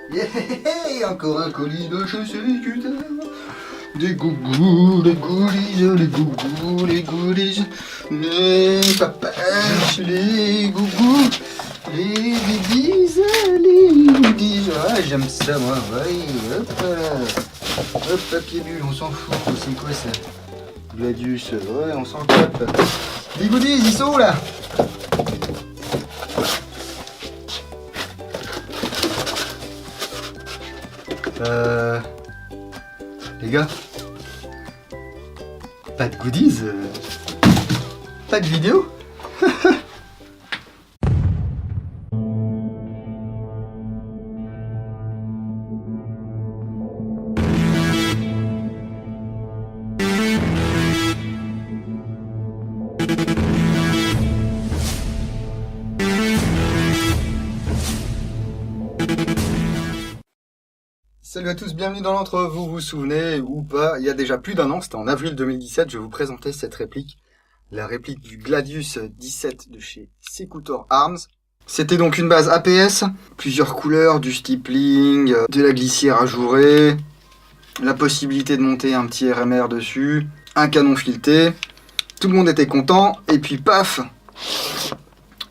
Yeah, encore un colis de chez Sécuteur. Des gougous, des goodies, les gougous, les goodies, les papaches, les gougous, les bibis, les goodies. Ah, j'aime ça, moi. Ouais, hop là. Hop, papier bulle, on s'en fout. C'est quoi ça? Gladius, ouais, on s'en tape. Les goodies, ils sont où là? Les gars, pas de goodies, pas de vidéo. Salut à tous, bienvenue dans l'entre, vous vous souvenez ou pas, il y a déjà plus d'un an, c'était en avril 2017, je vous présentais cette réplique, la réplique du Gladius 17 de chez Secutor Arms. C'était donc une base APS, plusieurs couleurs, du stippling, de la glissière ajourée, la possibilité de monter un petit RMR dessus, un canon fileté, tout le monde était content, et puis paf,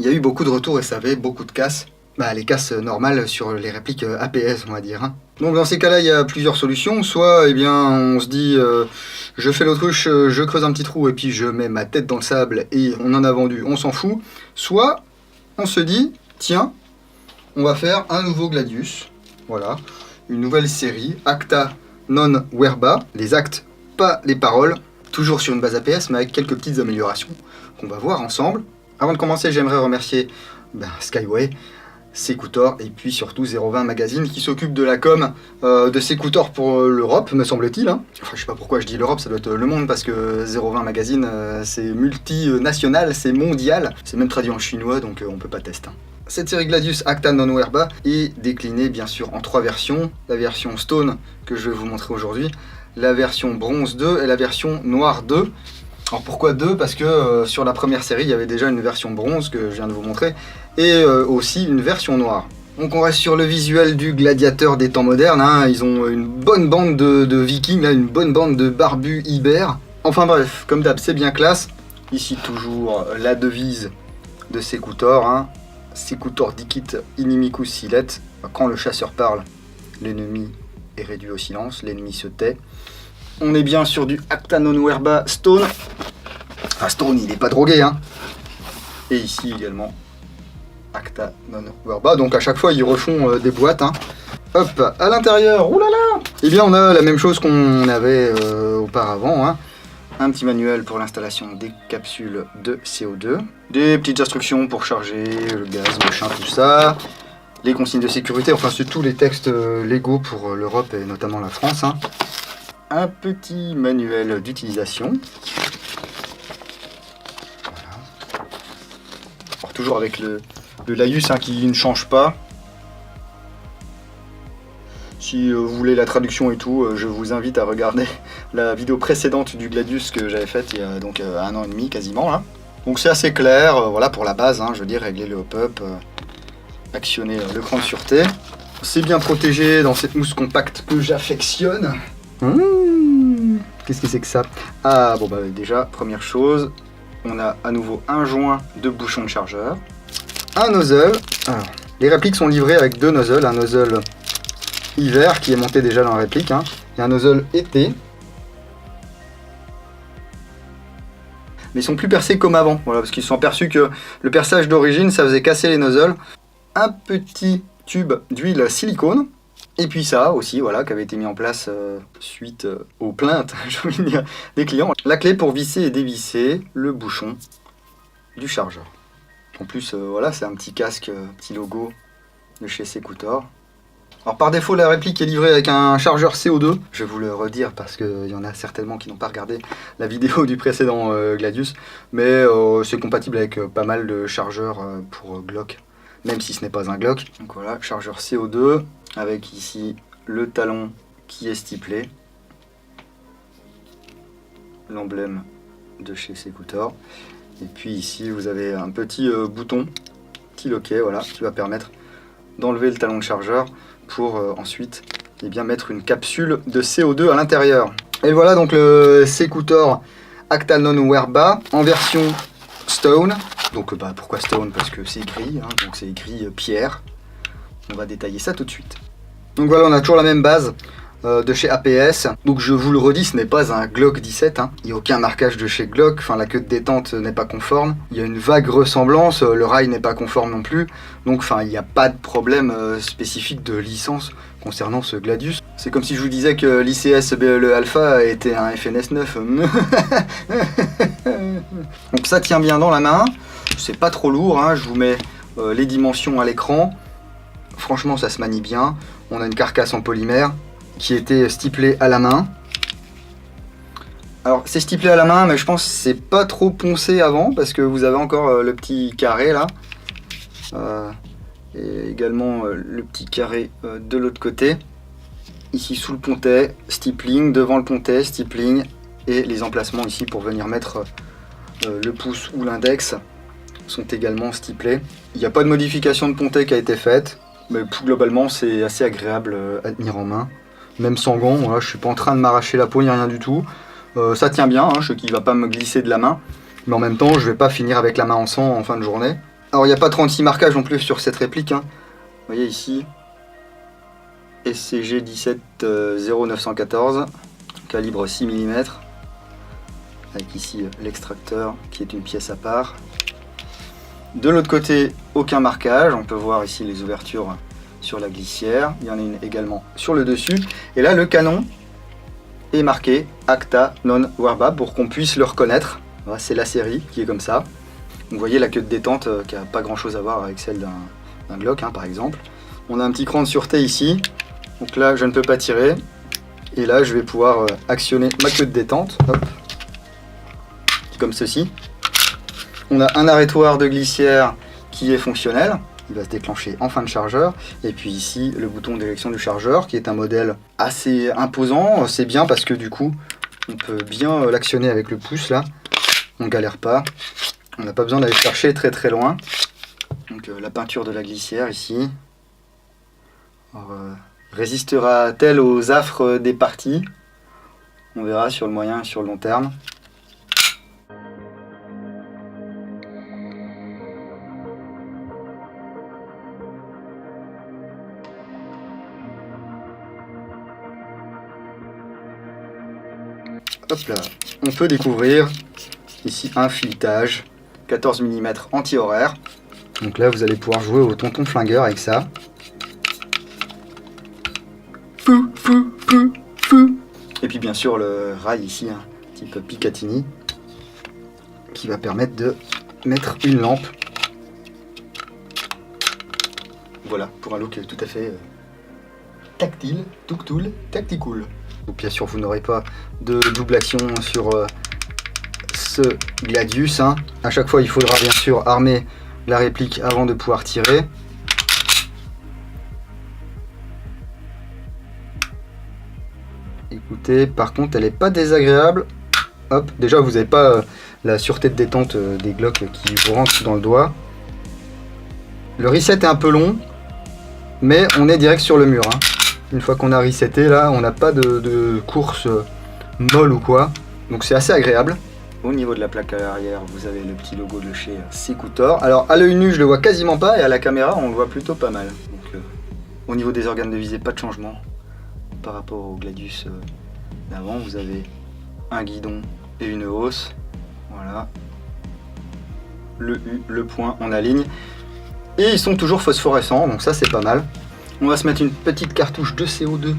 il y a eu beaucoup de retours SAV, beaucoup de casses. Les casses normales sur les répliques APS, on va dire. Hein. Donc dans ces cas-là, il y a plusieurs solutions. Soit, on se dit, je fais l'autruche, je creuse un petit trou et puis je mets ma tête dans le sable et on en a vendu, on s'en fout. Soit, on se dit, tiens, on va faire un nouveau Gladius. Voilà, une nouvelle série, Acta non verba, les actes, pas les paroles. Toujours sur une base APS, mais avec quelques petites améliorations qu'on va voir ensemble. Avant de commencer, j'aimerais remercier Skyway, Secutor et puis surtout 020 Magazine qui s'occupe de la com de Secutor pour l'Europe, me semble-t-il. Hein. Enfin, je sais pas pourquoi je dis l'Europe, ça doit être le monde parce que 020 Magazine c'est multinational, c'est mondial, c'est même traduit en chinois donc on peut pas tester. Hein. Cette série Gladius Acta non verba est déclinée bien sûr en 3 versions. La version Stone que je vais vous montrer aujourd'hui, la version Bronze 2 et la version Noir 2. Alors pourquoi 2? Parce que sur la première série, il y avait déjà une version bronze que je viens de vous montrer, et aussi une version noire. Donc on reste sur le visuel du gladiateur des temps modernes, hein. Ils ont une bonne bande de vikings, là, une bonne bande de barbus ibères. Enfin bref, comme d'hab, c'est bien classe. Ici toujours la devise de Secutor, hein. Secutor dicit inimicus silet. Quand le chasseur parle, l'ennemi est réduit au silence, l'ennemi se tait. On est bien sur du Acta non verba Stone. Ah, Stone, il n'est pas drogué, hein. Et ici également, Acta non verba. Donc à chaque fois, ils refont des boîtes, hein. Hop, à l'intérieur, oulala. Eh bien, on a la même chose qu'on avait auparavant, hein. Un petit manuel pour l'installation des capsules de CO2. Des petites instructions pour charger le gaz, machin, tout ça. Les consignes de sécurité, enfin, c'est tous les textes légaux pour l'Europe et notamment la France, hein. Un petit manuel d'utilisation. Voilà. Alors, toujours avec le laïus, hein, qui ne change pas. Si vous voulez la traduction et tout, je vous invite à regarder la vidéo précédente du Gladius que j'avais faite il y a donc 1 an et demi quasiment là. Donc c'est assez clair, voilà pour la base, hein, je veux dire régler le hop-up, actionner l'écran de sûreté. C'est bien protégé dans cette mousse compacte que j'affectionne. Qu'est-ce que c'est que ça? Ah bon déjà, première chose, on a à nouveau un joint de bouchon de chargeur, un nozzle. Alors, les répliques sont livrées avec 2 nozzles, un nozzle hiver qui est monté déjà dans la réplique, hein, et un nozzle été. Mais ils sont plus percés comme avant, voilà, parce qu'ils se sont aperçus que le perçage d'origine ça faisait casser les nozzles. Un petit tube d'huile silicone. Et puis ça aussi, voilà, qui avait été mis en place suite aux plaintes, j'ai envie de dire, des clients. La clé pour visser et dévisser le bouchon du chargeur. En plus, voilà, c'est un petit casque, petit logo de chez Secutor. Alors par défaut, la réplique est livrée avec un chargeur CO2. Je vais vous le redire parce qu'il y en a certainement qui n'ont pas regardé la vidéo du précédent Gladius. Mais c'est compatible avec pas mal de chargeurs pour Glock, même si ce n'est pas un Glock. Donc voilà, chargeur CO2. Avec ici le talon qui est stipulé, l'emblème de chez Secutor. Et puis ici vous avez un petit bouton, petit loquet, voilà, qui va permettre d'enlever le talon de chargeur pour ensuite eh bien, mettre une capsule de CO2 à l'intérieur. Et voilà donc le Secutor Acta Non Werba en version Stone. Donc pourquoi Stone? Parce que c'est écrit, hein, donc c'est écrit pierre. On va détailler ça tout de suite. Donc voilà, on a toujours la même base de chez APS. Donc je vous le redis, ce n'est pas un Glock 17. Hein. Il n'y a aucun marquage de chez Glock. Enfin, la queue de détente n'est pas conforme. Il y a une vague ressemblance. Le rail n'est pas conforme non plus. Donc enfin, il n'y a pas de problème spécifique de licence concernant ce Gladius. C'est comme si je vous disais que l'ICS BLE Alpha était un FNS 9. Donc ça tient bien dans la main. C'est pas trop lourd. Hein. Je vous mets les dimensions à l'écran. Franchement, ça se manie bien. On a une carcasse en polymère qui était stiplée à la main. Alors, c'est stiplé à la main, mais je pense que c'est pas trop poncé avant, parce que vous avez encore le petit carré là. Et également le petit carré de l'autre côté. Ici, sous le pontet, stippling. Devant le pontet, stippling. Et les emplacements ici pour venir mettre le pouce ou l'index sont également stiplés. Il n'y a pas de modification de pontet qui a été faite. Mais globalement, c'est assez agréable à tenir en main. Même sans gants, voilà, je suis pas en train de m'arracher la peau, ni rien du tout. Ça tient bien, hein, je sais qu'il va pas me glisser de la main. Mais en même temps, je vais pas finir avec la main en sang en fin de journée. Alors, il n'y a pas 36 marquages non plus sur cette réplique. Hein. Vous voyez ici, SCG 170914, calibre 6 mm. Avec ici l'extracteur qui est une pièce à part. De l'autre côté, aucun marquage. On peut voir ici les ouvertures sur la glissière. Il y en a une également sur le dessus. Et là, le canon est marqué Acta Non Werba pour qu'on puisse le reconnaître. Voilà, c'est la série qui est comme ça. Donc, vous voyez la queue de détente qui n'a pas grand chose à voir avec celle d'un Glock, hein, par exemple. On a un petit cran de sûreté ici. Donc là, je ne peux pas tirer. Et là, je vais pouvoir actionner ma queue de détente. Hop. Comme ceci. On a un arrêtoir de glissière qui est fonctionnel, il va se déclencher en fin de chargeur, et puis ici le bouton d'éjection du chargeur qui est un modèle assez imposant. C'est bien parce que du coup on peut bien l'actionner avec le pouce là, on galère pas, on n'a pas besoin d'aller chercher très très loin. Donc la peinture de la glissière ici. Résistera-t-elle aux affres des parties? On verra sur le moyen et sur le long terme. Hop là, on peut découvrir ici un filetage 14 mm anti-horaire. Donc là, vous allez pouvoir jouer au tonton flingueur avec ça. Fou, fou, fou, fou. Et puis bien sûr le rail ici, hein, type Picatinny, qui va permettre de mettre une lampe. Voilà, pour un look tout à fait tactile, tuk-toul, tacticool. Donc bien sûr, vous n'aurez pas de double action sur ce Gladius. Hein. À chaque fois, il faudra bien sûr armer la réplique avant de pouvoir tirer. Écoutez, par contre, elle n'est pas désagréable. Hop, déjà, vous n'avez pas la sûreté de détente des Glock qui vous rentre dans le doigt. Le reset est un peu long, mais on est direct sur le mur. Hein. Une fois qu'on a reseté, là, on n'a pas de course molle ou quoi. Donc c'est assez agréable. Au niveau de la plaque à l'arrière, vous avez le petit logo de chez Secutor. Alors à l'œil nu, je le vois quasiment pas, et à la caméra, on le voit plutôt pas mal. Donc au niveau des organes de visée, pas de changement. Par rapport au Gladius d'avant, vous avez un guidon et une hausse. Voilà. Le U, le point, on aligne. Et ils sont toujours phosphorescents, donc ça c'est pas mal. On va se mettre une petite cartouche de CO2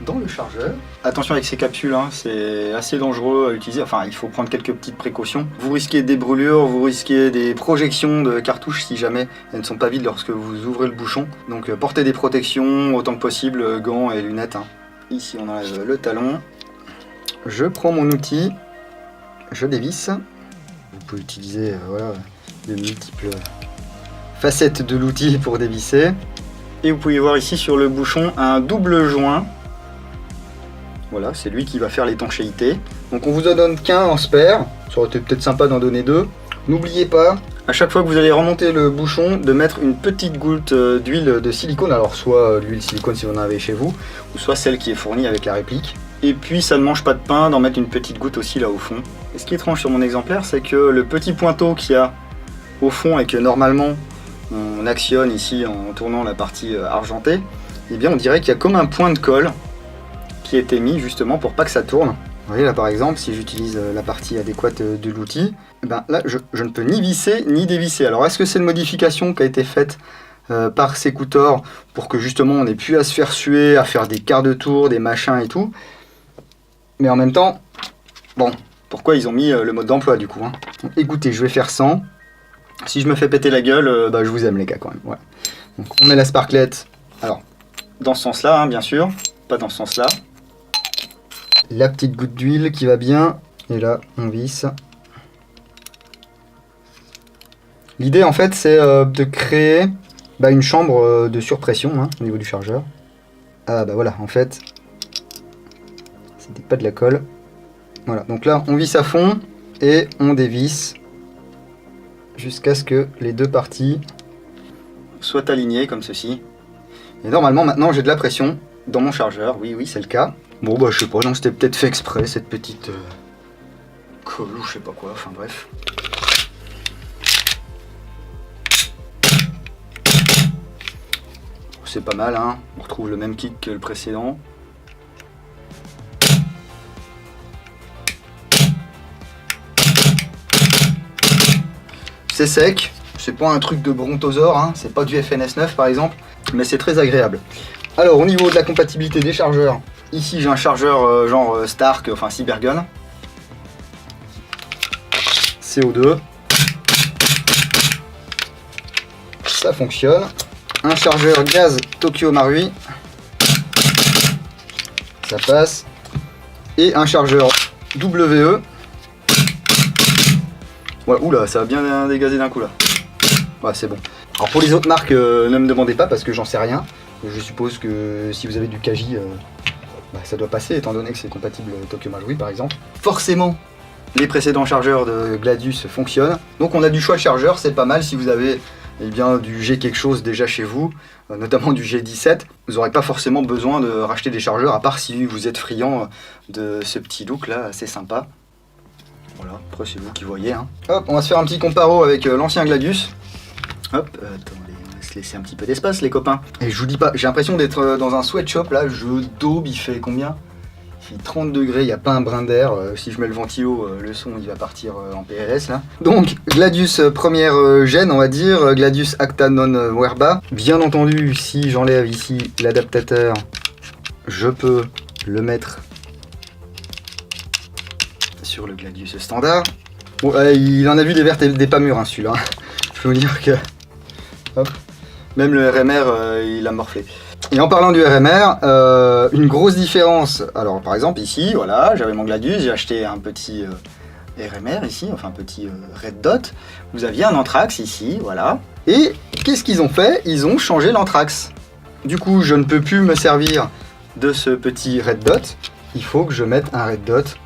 dans le chargeur. Attention avec ces capsules, hein, c'est assez dangereux à utiliser. Enfin, il faut prendre quelques petites précautions. Vous risquez des brûlures, vous risquez des projections de cartouches si jamais elles ne sont pas vides lorsque vous ouvrez le bouchon. Donc portez des protections autant que possible, gants et lunettes. Hein. Ici on enlève le talon. Je prends mon outil, je dévisse. Vous pouvez utiliser voilà, de multiples facettes de l'outil pour dévisser. Et vous pouvez voir ici sur le bouchon un double joint. Voilà, c'est lui qui va faire l'étanchéité. Donc on vous en donne qu'un en spare. Ça aurait été peut-être sympa d'en donner deux. N'oubliez pas, à chaque fois que vous allez remonter le bouchon, de mettre une petite goutte d'huile de silicone, alors soit l'huile silicone si vous en avez chez vous, ou soit celle qui est fournie avec la réplique. Et puis ça ne mange pas de pain d'en mettre une petite goutte aussi là au fond. Et ce qui est étrange sur mon exemplaire, c'est que le petit pointeau qu'il y a au fond et que normalement on actionne ici en tournant la partie argentée, eh bien on dirait qu'il y a comme un point de colle qui a été mis justement pour pas que ça tourne. Vous voyez là par exemple, si j'utilise la partie adéquate de l'outil, eh ben, là je ne peux ni visser ni dévisser. Alors est-ce que c'est une modification qui a été faite par Secutor pour que justement on n'ait plus à se faire suer, à faire des quarts de tour, des machins et tout? Mais en même temps, bon, pourquoi ils ont mis le mode d'emploi du coup hein? Écoutez, je vais faire 100. Si je me fais péter la gueule, bah, je vous aime les gars quand même. Ouais. Donc on met la sparklette, alors dans ce sens-là hein, bien sûr, pas dans ce sens-là. La petite goutte d'huile qui va bien, et là on visse. L'idée en fait c'est de créer une chambre de surpression hein, au niveau du chargeur. Ah bah voilà, en fait, c'était pas de la colle. Voilà, donc là on visse à fond et on dévisse jusqu'à ce que les deux parties soient alignées comme ceci. Et normalement maintenant j'ai de la pression dans mon chargeur, oui c'est le cas. Bon bah je sais pas, donc c'était peut-être fait exprès cette petite colle ou je sais pas quoi, enfin bref. C'est pas mal hein, on retrouve le même kick que le précédent. C'est sec, c'est pas un truc de brontosaure, hein, c'est pas du FNS9 par exemple, mais c'est très agréable. Alors au niveau de la compatibilité des chargeurs, ici j'ai un chargeur genre Stark, enfin Cybergun. CO2. Ça fonctionne. Un chargeur gaz Tokyo Marui. Ça passe. Et un chargeur WE. Ouais, oula, ça va bien dégazer d'un coup là. Ouais, c'est bon. Alors pour les autres marques, ne me demandez pas parce que j'en sais rien. Je suppose que si vous avez du Kaji, ça doit passer étant donné que c'est compatible Tokyo Marui par exemple. Forcément, les précédents chargeurs de Gladius fonctionnent. Donc on a du choix de chargeur, c'est pas mal si vous avez du G quelque chose déjà chez vous, notamment du G17. Vous n'aurez pas forcément besoin de racheter des chargeurs, à part si vous êtes friand de ce petit look là, assez sympa. Voilà, après c'est vous qui voyez. Hein. Hop, on va se faire un petit comparo avec l'ancien Gladius. Hop, attendez, on va se laisser un petit peu d'espace les copains. Et je vous dis pas, j'ai l'impression d'être dans un sweatshop là, je daube, il fait combien? Il fait 30 degrés, il n'y a pas un brin d'air. Si je mets le ventilo, le son il va partir en PLS là. Donc Gladius première gêne, on va dire, Gladius Acta non Verba. Bien entendu, si j'enlève ici l'adaptateur, je peux le mettre sur le Gladius standard. Bon, il en a vu des vertes et des pas mûres hein, celui-là. Je peux vous dire que hop, même le RMR il a morflé. Et en parlant du RMR, une grosse différence. Alors par exemple ici, voilà, j'avais mon Gladius, j'ai acheté un petit RMR ici, enfin un petit Red Dot. Vous aviez un Anthrax ici, voilà. Et qu'est-ce qu'ils ont fait? Ils ont changé l'Anthrax. Du coup, je ne peux plus me servir de ce petit Red Dot. Il faut que je mette un Red Dot,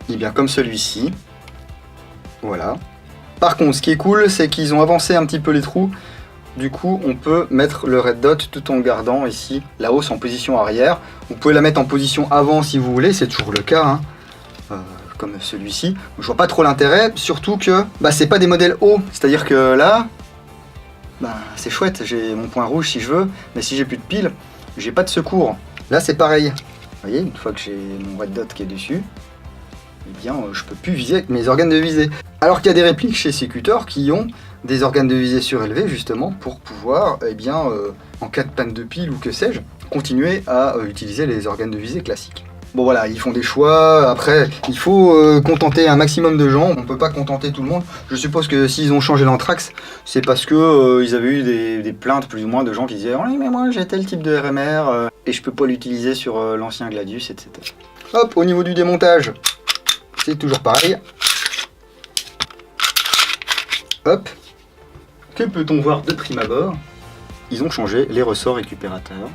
et bien comme celui-ci. Voilà. Par contre, ce qui est cool, c'est qu'ils ont avancé un petit peu les trous. Du coup, on peut mettre le Red Dot tout en gardant ici la hausse en position arrière. Vous pouvez la mettre en position avant si vous voulez, c'est toujours le cas, hein. Comme celui-ci. Je vois pas trop l'intérêt, surtout que c'est pas des modèles hauts. C'est-à-dire que là, c'est chouette, j'ai mon point rouge si je veux, mais si j'ai plus de pile, j'ai pas de secours. Là, c'est pareil. Vous voyez, une fois que j'ai mon Red Dot qui est dessus, eh bien, je peux plus viser avec mes organes de visée. Alors qu'il y a des répliques chez Secutor qui ont des organes de visée surélevés justement pour pouvoir, en cas de panne de pile ou que sais-je, continuer à utiliser les organes de visée classiques. Bon voilà, ils font des choix, après il faut contenter un maximum de gens, on peut pas contenter tout le monde. Je suppose que s'ils ont changé l'Anthrax, c'est parce que ils avaient eu des plaintes plus ou moins de gens qui disaient « Oui mais moi j'ai tel type de RMR et je peux pas l'utiliser sur l'ancien Gladius, etc. » Hop, au niveau du démontage, c'est toujours pareil. Hop. Que peut-on voir de prime abord? Ils ont changé les ressorts récupérateurs.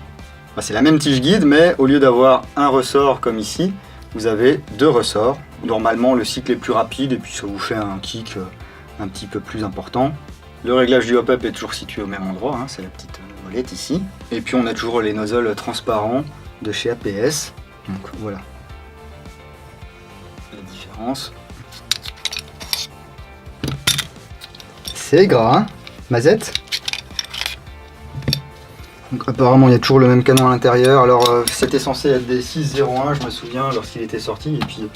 C'est la même tige guide, mais au lieu d'avoir un ressort comme ici, vous avez deux ressorts. Normalement, le cycle est plus rapide et puis ça vous fait un kick un petit peu plus important. Le réglage du hop-up est toujours situé au même endroit, hein, c'est la petite molette ici. Et puis on a toujours les nozzles transparents de chez APS. Donc voilà la différence. C'est gras, hein, Mazette. Donc apparemment il y a toujours le même canon à l'intérieur. Alors c'était censé être des 6,01, je me souviens lorsqu'il était sorti. Et puis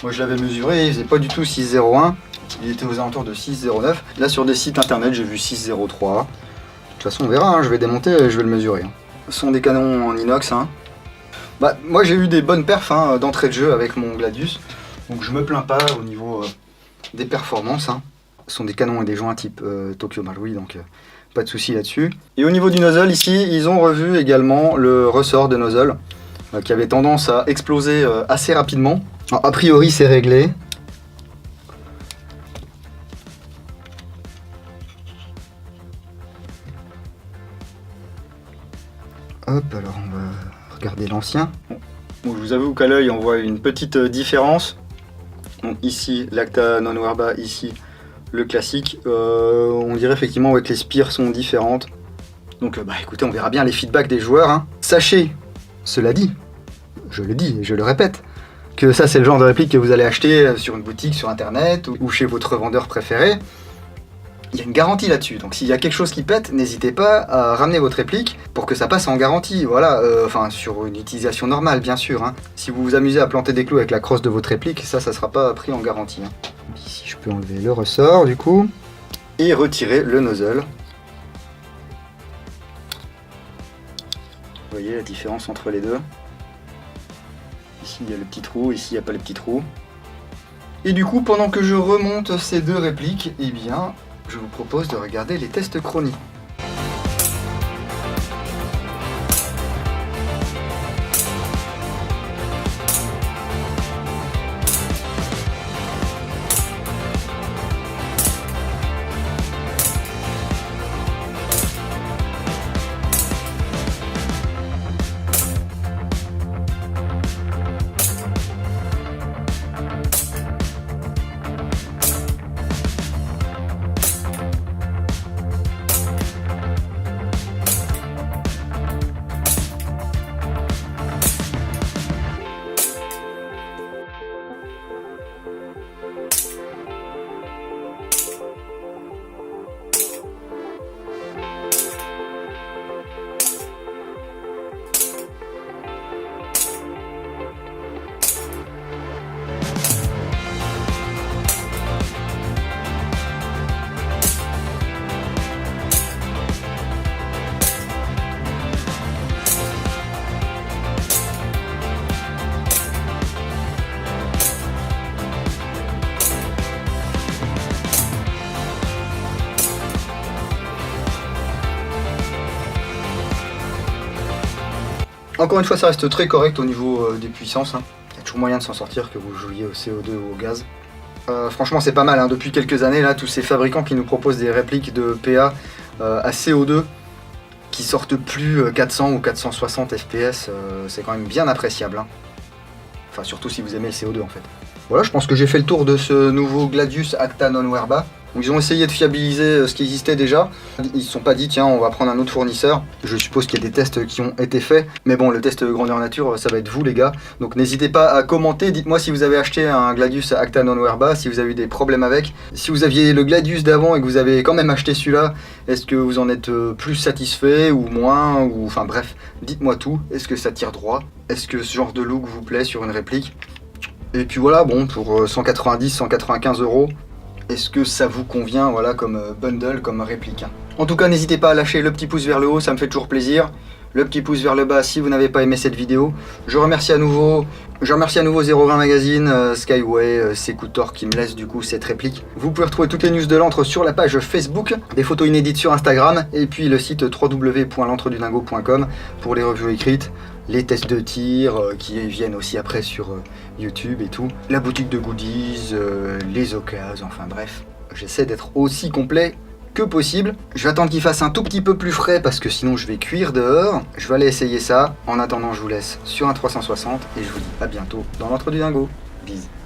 moi je l'avais mesuré, il faisait pas du tout 6,01. Il était aux alentours de 6,09. Là sur des sites internet j'ai vu 6,03. De toute façon on verra, hein, je vais démonter et je vais le mesurer. Ce sont des canons en inox. Hein. Bah, moi j'ai eu des bonnes perfs hein, d'entrée de jeu avec mon Gladius. Donc je me plains pas au niveau des performances. Hein. Ce sont des canons et des joints type Tokyo Marui, donc pas de souci là-dessus. Et au niveau du nozzle ici, ils ont revu également le ressort de nozzle qui avait tendance à exploser assez rapidement. Alors, a priori c'est réglé. Hop, alors on va regarder l'ancien. Bon, je vous avoue qu'à l'œil on voit une petite différence. Donc ici l'Acta non Werba, ici le classique. On dirait effectivement que les spires sont différentes. Donc bah écoutez, on verra bien les feedbacks des joueurs. Hein. Sachez, cela dit, je le dis et je le répète, que ça c'est le genre de réplique que vous allez acheter sur une boutique, sur internet ou chez votre revendeur préféré. Il y a une garantie là-dessus, donc s'il y a quelque chose qui pète, n'hésitez pas à ramener votre réplique pour que ça passe en garantie, voilà, enfin sur une utilisation normale bien sûr. Hein. Si vous vous amusez à planter des clous avec la crosse de votre réplique, ça sera pas pris en garantie. Hein. Ici je peux enlever le ressort du coup, et retirer le nozzle. Vous voyez la différence entre les deux. Ici il y a le petit trou, ici il n'y a pas le petit trou. Et du coup pendant que je remonte ces deux répliques, eh bien je vous propose de regarder les tests chronie. Encore une fois, ça reste très correct au niveau des puissances. Hein. Il y a toujours moyen de s'en sortir, que vous jouiez au CO2 ou au gaz. Franchement, c'est pas mal. Hein. Depuis quelques années, là, tous ces fabricants qui nous proposent des répliques de PA à CO2 qui sortent plus 400 ou 460 FPS, c'est quand même bien appréciable. Hein. Enfin, surtout si vous aimez le CO2 en fait. Voilà, je pense que j'ai fait le tour de ce nouveau Gladius Acta non Werba. Ils ont essayé de fiabiliser ce qui existait déjà. Ils se sont pas dit tiens on va prendre un autre fournisseur. Je suppose qu'il y a des tests qui ont été faits. Mais bon, le test grandeur nature, ça va être vous les gars. Donc n'hésitez pas à commenter. Dites-moi si vous avez acheté un Gladius Acta non Werba, si vous avez eu des problèmes avec. Si vous aviez le Gladius d'avant et que vous avez quand même acheté celui-là, est-ce que vous en êtes plus satisfait ou moins, ou enfin bref, dites-moi tout. Est-ce que ça tire droit? Est-ce que ce genre de look vous plaît sur une réplique? Et puis voilà, bon, pour 190, 195 €, est-ce que ça vous convient, voilà, comme bundle, comme réplique? En tout cas, n'hésitez pas à lâcher le petit pouce vers le haut, ça me fait toujours plaisir. Le petit pouce vers le bas si vous n'avez pas aimé cette vidéo. Je remercie à nouveau 020 Magazine, Skyway, Secutor qui me laisse du coup cette réplique. Vous pouvez retrouver toutes les news de l'antre sur la page Facebook, des photos inédites sur Instagram, et puis le site www.l'entredudingo.com pour les revues écrites, les tests de tir qui viennent aussi après sur YouTube et tout, la boutique de goodies, les occasions, enfin bref, j'essaie d'être aussi complet que possible. Je vais attendre qu'il fasse un tout petit peu plus frais parce que sinon je vais cuire dehors. Je vais aller essayer ça. En attendant, je vous laisse sur un 360 et je vous dis à bientôt dans l'entre du dingo. Bisous.